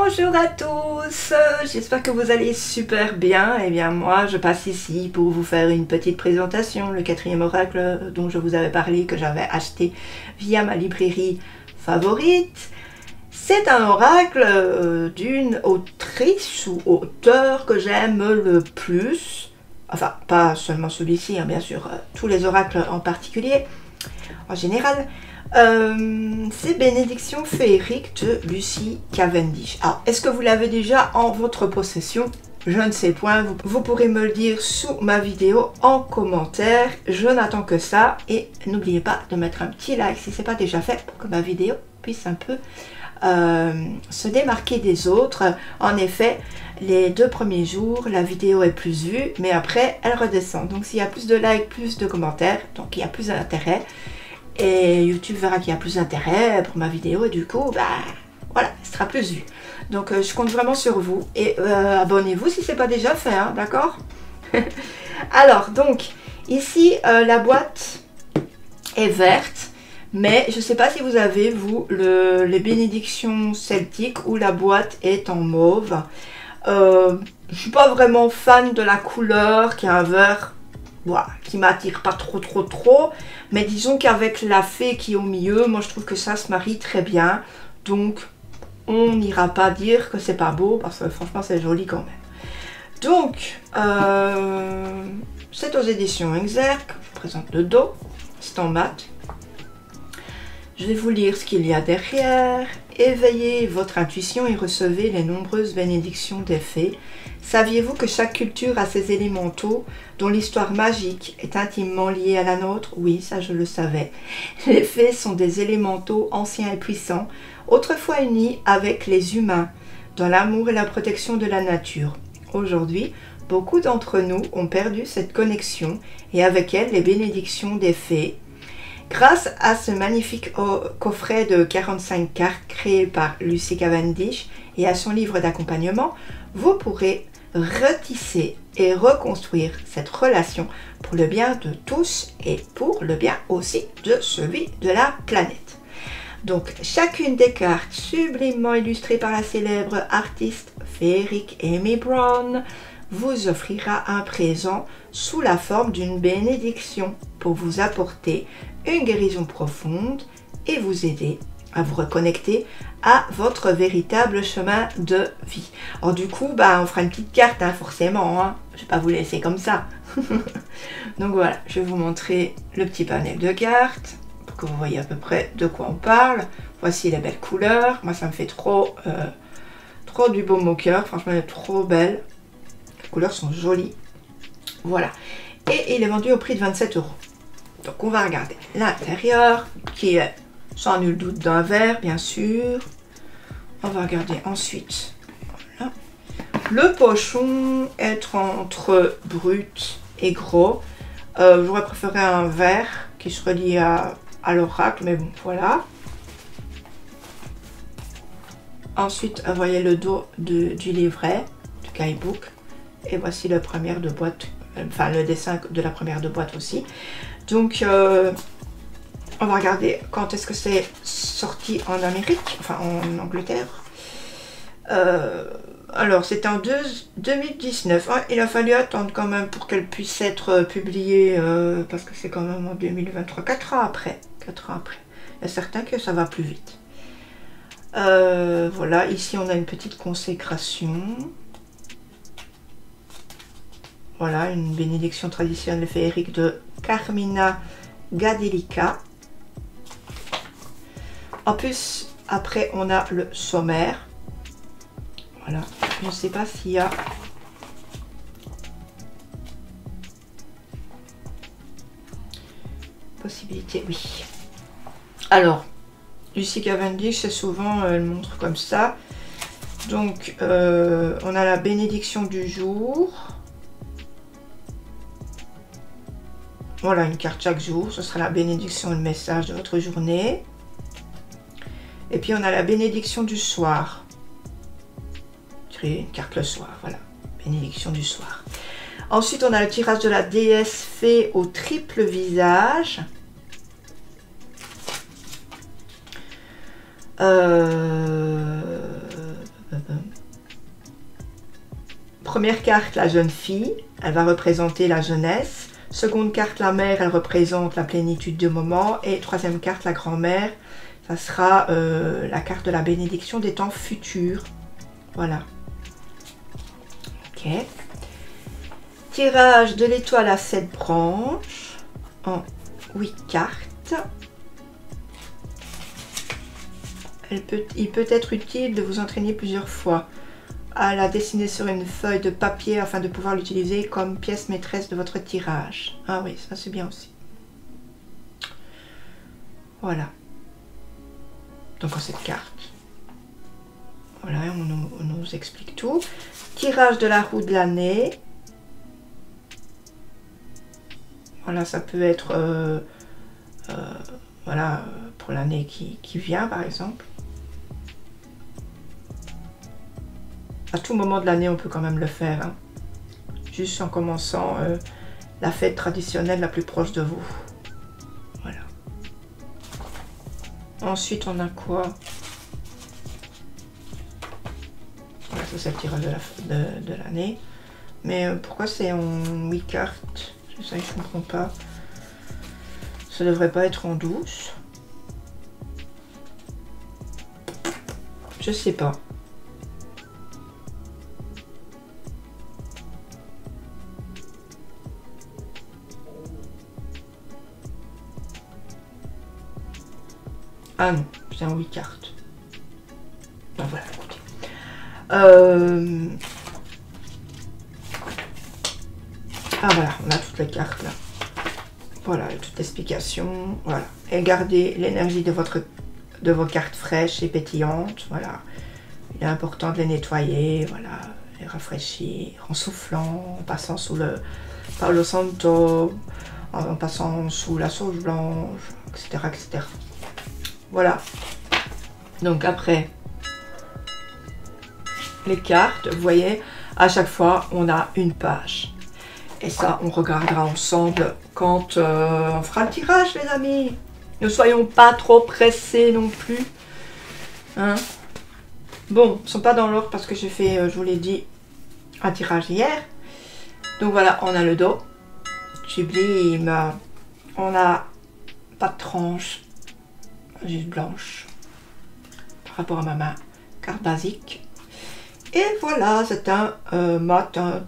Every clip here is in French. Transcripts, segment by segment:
Bonjour à tous, j'espère que vous allez super bien. Eh bien moi je passe ici pour vous faire une petite présentation, le quatrième oracle dont je vous avais parlé, que j'avais acheté via ma librairie favorite. C'est un oracle d'une autrice ou auteur que j'aime le plus. Enfin, pas seulement celui-ci, hein, bien sûr, tous les oracles en particulier, en général. C'est Bénédiction féerique de Lucy Cavendish. Alors, est-ce que vous l'avez déjà en votre possession? Je ne sais point, vous pourrez me le dire sous ma vidéo en commentaire. Je n'attends que ça. Et n'oubliez pas de mettre un petit like si ce n'est pas déjà fait pour que ma vidéo puisse un peu se démarquer des autres. En effet, les 2 premiers jours, la vidéo est plus vue, mais après, elle redescend. Donc, s'il y a plus de likes, plus de commentaires, donc il y a plus d'intérêt. Et YouTube verra qu'il y a plus d'intérêt pour ma vidéo et du coup, bah voilà, elle sera plus vue. Donc je compte vraiment sur vous et abonnez-vous si ce n'est pas déjà fait, hein, d'accord? Alors, donc, ici, la boîte est verte, mais je ne sais pas si vous avez, vous, les bénédictions celtiques où la boîte est en mauve. Je ne suis pas vraiment fan de la couleur, qui est un vert voilà, qui m'attire pas trop, mais disons qu'avec la fée qui est au milieu, moi je trouve que ça se marie très bien, donc on n'ira pas dire que c'est pas beau, parce que franchement c'est joli quand même. Donc, c'est aux éditions Exergue, je vous présente le dos, c'est en mat. Je vais vous lire ce qu'il y a derrière. Éveillez votre intuition et recevez les nombreuses bénédictions des fées. Saviez-vous que chaque culture a ses élémentaux, dont l'histoire magique est intimement liée à la nôtre? Oui, ça je le savais. Les fées sont des élémentaux anciens et puissants, autrefois unis avec les humains, dans l'amour et la protection de la nature. Aujourd'hui, beaucoup d'entre nous ont perdu cette connexion et avec elle les bénédictions des fées. Grâce à ce magnifique coffret de 45 cartes créé par Lucy Cavendish et à son livre d'accompagnement, vous pourrez retisser et reconstruire cette relation pour le bien de tous et pour le bien aussi de celui de la planète. Donc, chacune des cartes sublimement illustrées par la célèbre artiste féerique Amy Brown vous offrira un présent sous la forme d'une bénédiction pour vous apporter une guérison profonde et vous aider à vous reconnecter à votre véritable chemin de vie. Alors du coup, bah, on fera une petite carte, hein, forcément, hein. Je ne vais pas vous laisser comme ça. Donc voilà, je vais vous montrer le petit panel de cartes pour que vous voyez à peu près de quoi on parle. Voici les belles couleurs. Moi, ça me fait trop du baume au cœur. Franchement, elle est trop belle. Les couleurs sont jolies. Voilà. Et il est vendu au prix de 27 €. Donc on va regarder l'intérieur qui est sans nul doute d'un vert bien sûr. On va regarder ensuite voilà. Le pochon est entre brut et gros. J'aurais préféré un vert qui se relie à l'oracle, mais bon voilà. Ensuite vous voyez le dos du livret, du guidebook. Et voici la première de boîte, enfin le dessin de la première de boîte aussi. Donc, on va regarder quand est-ce que c'est sorti en Amérique, enfin en Angleterre. Alors, c'était en 2019. Hein, il a fallu attendre quand même pour qu'elle puisse être publiée, parce que c'est quand même en 2023, 4 ans après. 4 ans après. Il y a certains que ça va plus vite. Voilà, ici on a une petite consécration. Voilà, une bénédiction traditionnelle féerique de Carmina Gadelica. En plus, après, on a le sommaire. Voilà, je ne sais pas s'il y a... possibilité, oui. Alors, Lucy Cavendish, c'est souvent, elle montre comme ça. Donc, on a la bénédiction du jour. Voilà, une carte chaque jour, ce sera la bénédiction et le message de votre journée. Et puis on a la bénédiction du soir. Tirez une carte le soir, voilà, bénédiction du soir. Ensuite, on a le tirage de la déesse fée au triple visage. Première carte, la jeune fille, elle va représenter la jeunesse. Seconde carte, la mère, elle représente la plénitude du moment. Et troisième carte, la grand-mère, ça sera la carte de la bénédiction des temps futurs. Voilà. Ok. Tirage de l'étoile à 7 branches en 8 cartes. Il peut être utile de vous entraîner plusieurs fois à la dessiner sur une feuille de papier afin de pouvoir l'utiliser comme pièce maîtresse de votre tirage. Ah oui, ça c'est bien aussi. Voilà. Donc en cette carte. Voilà, on nous explique tout. Tirage de la roue de l'année. Voilà, ça peut être voilà, pour l'année qui vient par exemple. À tout moment de l'année, on peut quand même le faire. Hein. Juste en commençant la fête traditionnelle la plus proche de vous. Voilà. Ensuite, on a quoi? Voilà, ça c'est le tirage de l'année. Mais pourquoi c'est en 8 cartes? Ça, je ne comprends pas. Ça devrait pas être en 12. Je sais pas. Ah non, c'est en 8 cartes. Ben voilà, écoutez. Ah voilà, on a toutes les cartes là. Voilà, toute l'explication. Voilà. Et gardez l'énergie de vos cartes fraîches et pétillantes. Voilà. Il est important de les nettoyer, voilà, les rafraîchir en soufflant, en passant sous le Palo Santo, en passant sous la sauge blanche, etc., etc. Voilà. Donc après les cartes, vous voyez, à chaque fois on a une page. Et ça, on regardera ensemble quand on fera le tirage, les amis. Ne soyons pas trop pressés non plus. Hein? Bon, ils ne sont pas dans l'ordre parce que j'ai fait, je vous l'ai dit, un tirage hier. Donc voilà, on a le dos. Sublime. On a pas de tranche. Juste blanche. Par rapport à ma main. Carte basique. Et voilà, c'est un mat, un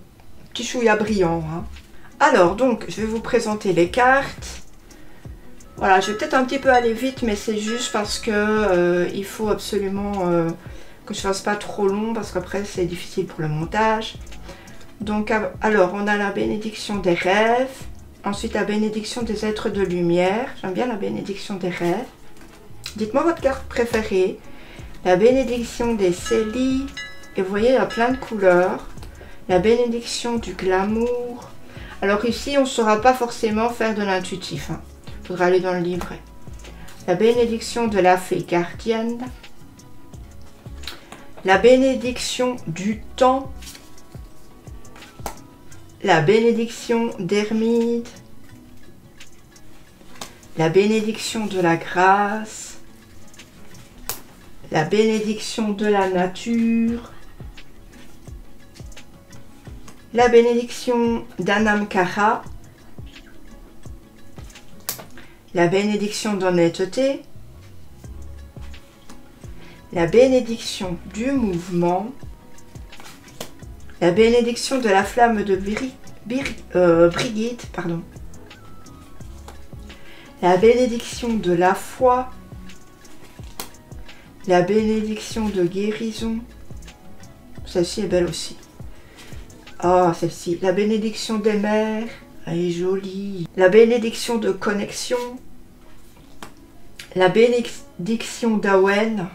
petit chouïa brillant. Hein. Alors, donc, je vais vous présenter les cartes. Voilà, je vais peut-être un petit peu aller vite, mais c'est juste parce que il faut absolument que je fasse pas trop long, parce qu'après c'est difficile pour le montage. Donc, alors, on a la bénédiction des rêves. Ensuite, la bénédiction des êtres de lumière. J'aime bien la bénédiction des rêves. Dites-moi votre carte préférée. La bénédiction des célis. Et vous voyez, il y a plein de couleurs. La bénédiction du glamour. Alors ici, on ne saura pas forcément faire de l'intuitif. Hein. Il faudra aller dans le livret. La bénédiction de la fée gardienne. La bénédiction du temps. La bénédiction d'Hermide. La bénédiction de la grâce. La bénédiction de la nature. La bénédiction d'Anamkara. La bénédiction d'honnêteté. La bénédiction du mouvement. La bénédiction de la flamme de Brigitte, pardon. La bénédiction de la foi. La bénédiction de guérison. Celle-ci est belle aussi. Ah, celle-ci. La bénédiction des mers. Elle est jolie. La bénédiction de connexion. La bénédiction d'Awen.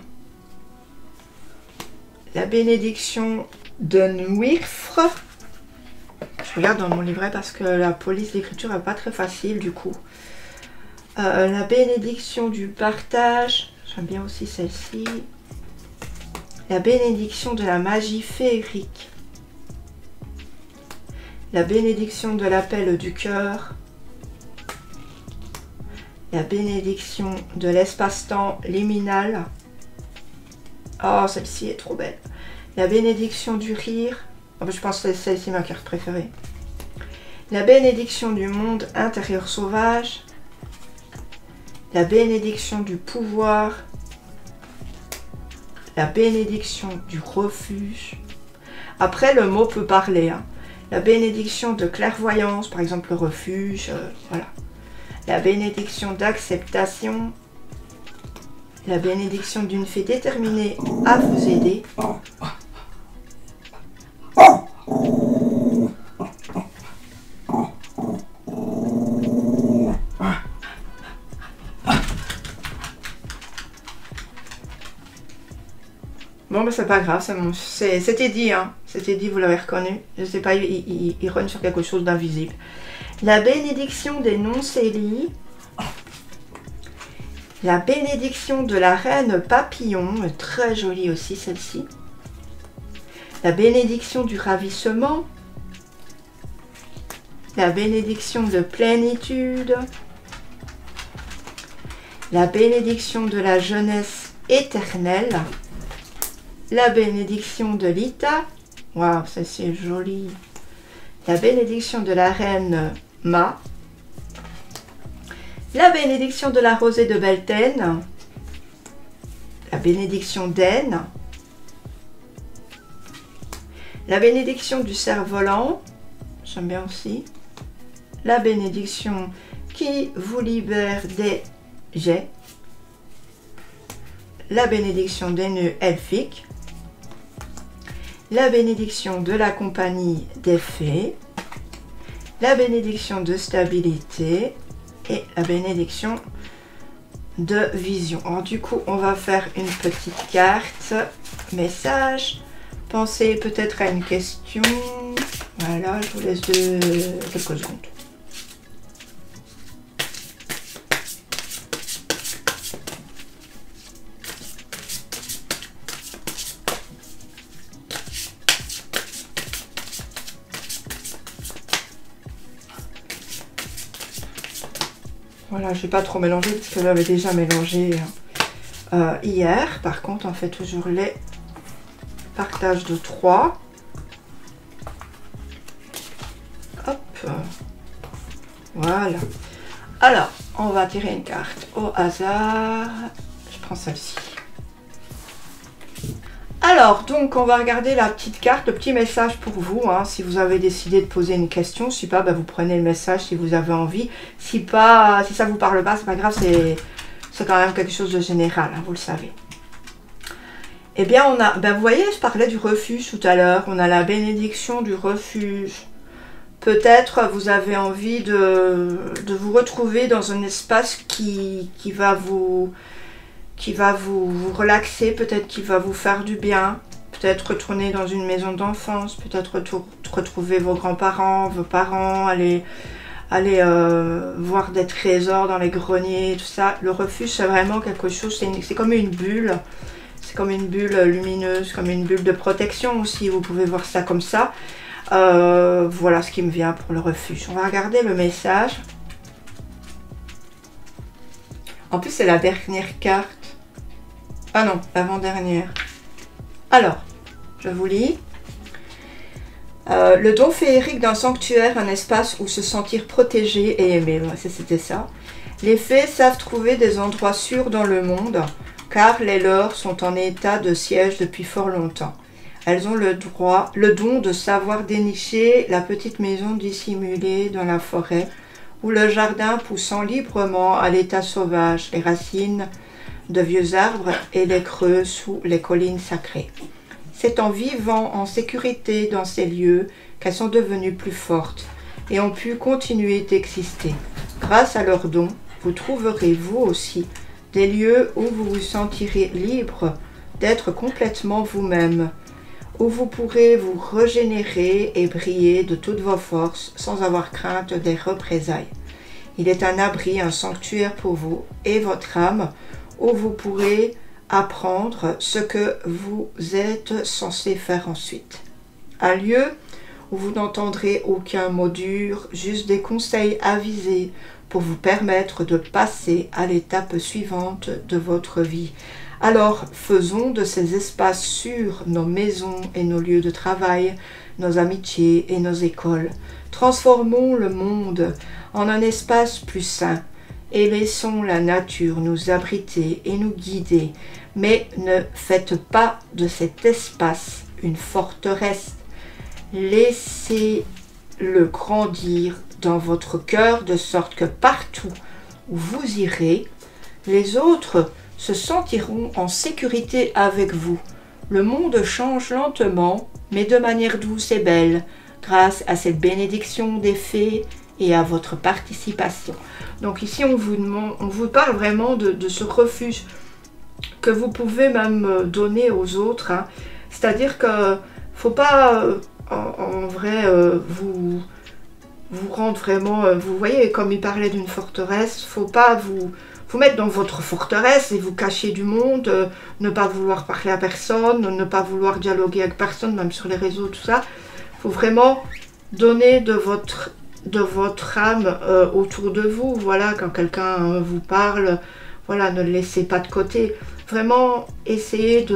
La bénédiction de Nwirfre. Je regarde dans mon livret parce que la police d'écriture n'est pas très facile du coup. La bénédiction du partage. J'aime bien aussi celle-ci. La bénédiction de la magie féerique. La bénédiction de l'appel du cœur. La bénédiction de l'espace-temps liminal. Oh, celle-ci est trop belle. La bénédiction du rire. Oh, je pense que c'est celle-ci ma carte préférée. La bénédiction du monde intérieur sauvage. La bénédiction du pouvoir. La bénédiction du refuge. Après, le mot peut parler. Hein. La bénédiction de clairvoyance, par exemple le refuge. Voilà. La bénédiction d'acceptation. La bénédiction d'une fée déterminée à vous aider. Bon, ben c'est pas grave, c'était dit, hein. C'était dit, vous l'avez reconnu. Je sais pas, il run sur quelque chose d'invisible. La bénédiction des non-célis. La bénédiction de la reine papillon, très jolie aussi celle-ci. La bénédiction du ravissement. La bénédiction de plénitude. La bénédiction de la jeunesse éternelle. La bénédiction de Lita. Waouh, ça c'est joli. La bénédiction de la reine Ma. La bénédiction de la rosée de Beltane. La bénédiction d'Aine. La bénédiction du cerf-volant. J'aime bien aussi. La bénédiction qui vous libère des jets. La bénédiction des nœuds elfiques. La bénédiction de la compagnie des fées. La bénédiction de stabilité. Et la bénédiction de vision. Alors du coup, on va faire une petite carte message. Pensez peut-être à une question. Voilà, je vous laisse quelques secondes. Voilà, je ne vais pas trop mélanger parce que j'avais déjà mélangé hier. Par contre, on fait toujours les partages de 3. Hop. Voilà. Alors, on va tirer une carte au hasard. Je prends celle-ci. Alors, donc, on va regarder la petite carte, le petit message pour vous. Hein, si vous avez décidé de poser une question, si pas, ben, vous prenez le message si vous avez envie. Si pas, si ça vous parle pas, c'est pas grave, c'est quand même quelque chose de général, hein, vous le savez. Eh bien, on a, ben, vous voyez, je parlais du refuge tout à l'heure. On a la bénédiction du refuge. Peut-être vous avez envie de vous retrouver dans un espace qui va vous relaxer, peut-être qui va vous faire du bien, peut-être retourner dans une maison d'enfance, peut-être retrouver vos grands-parents, vos parents, aller voir des trésors dans les greniers, tout ça. Le refuge, c'est vraiment quelque chose, c'est comme une bulle, c'est comme une bulle lumineuse, comme une bulle de protection aussi, vous pouvez voir ça comme ça. Voilà ce qui me vient pour le refuge. On va regarder le message. En plus, c'est la dernière carte. Ah non, l'avant-dernière. Alors, je vous lis. Le don féerique d'un sanctuaire, un espace où se sentir protégé et aimé. Ouais, c'était ça. Les fées savent trouver des endroits sûrs dans le monde, car les leurs sont en état de siège depuis fort longtemps. Elles ont le don de savoir dénicher la petite maison dissimulée dans la forêt, ou le jardin poussant librement à l'état sauvage, les racines de vieux arbres et les creux sous les collines sacrées. C'est en vivant en sécurité dans ces lieux qu'elles sont devenues plus fortes et ont pu continuer d'exister. Grâce à leurs dons, vous trouverez vous aussi des lieux où vous vous sentirez libre d'être complètement vous-même, où vous pourrez vous régénérer et briller de toutes vos forces sans avoir crainte des représailles. Il est un abri, un sanctuaire pour vous et votre âme, où vous pourrez apprendre ce que vous êtes censé faire ensuite. Un lieu où vous n'entendrez aucun mot dur, juste des conseils avisés pour vous permettre de passer à l'étape suivante de votre vie. Alors faisons de ces espaces sûrs nos maisons et nos lieux de travail, nos amitiés et nos écoles. Transformons le monde en un espace plus sain et laissons la nature nous abriter et nous guider. Mais ne faites pas de cet espace une forteresse. Laissez-le grandir dans votre cœur de sorte que partout où vous irez, les autres se sentiront en sécurité avec vous. Le monde change lentement, mais de manière douce et belle, grâce à cette bénédiction des fées et à votre participation. Donc ici, on vous parle vraiment de ce refuge que vous pouvez même donner aux autres. Hein. C'est-à-dire que faut pas, en vrai, vous rendre vraiment... vous voyez, comme il parlait d'une forteresse, faut pas vous mettre dans votre forteresse et vous cacher du monde, ne pas vouloir parler à personne, ne pas vouloir dialoguer avec personne, même sur les réseaux, tout ça. Il faut vraiment donner de votre âme autour de vous. Voilà, quand quelqu'un vous parle, voilà, ne le laissez pas de côté. Vraiment, essayez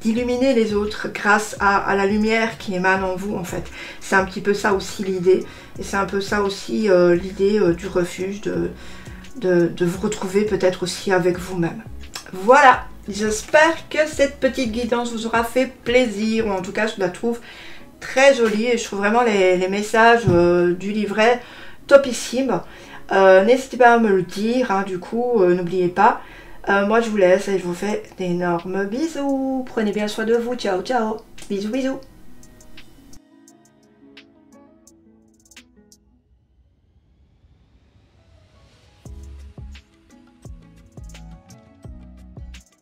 d'illuminer les autres grâce à la lumière qui émane en vous, en fait. C'est un petit peu ça aussi l'idée, et c'est un peu ça aussi l'idée du refuge, de vous retrouver peut-être aussi avec vous-même. Voilà, j'espère que cette petite guidance vous aura fait plaisir, ou en tout cas je la trouve très jolie, et je trouve vraiment les messages du livret topissimes. N'hésitez pas à me le dire, hein, du coup, n'oubliez pas. Moi je vous laisse et je vous fais d'énormes bisous. Prenez bien soin de vous. Ciao, ciao. Bisous, bisous.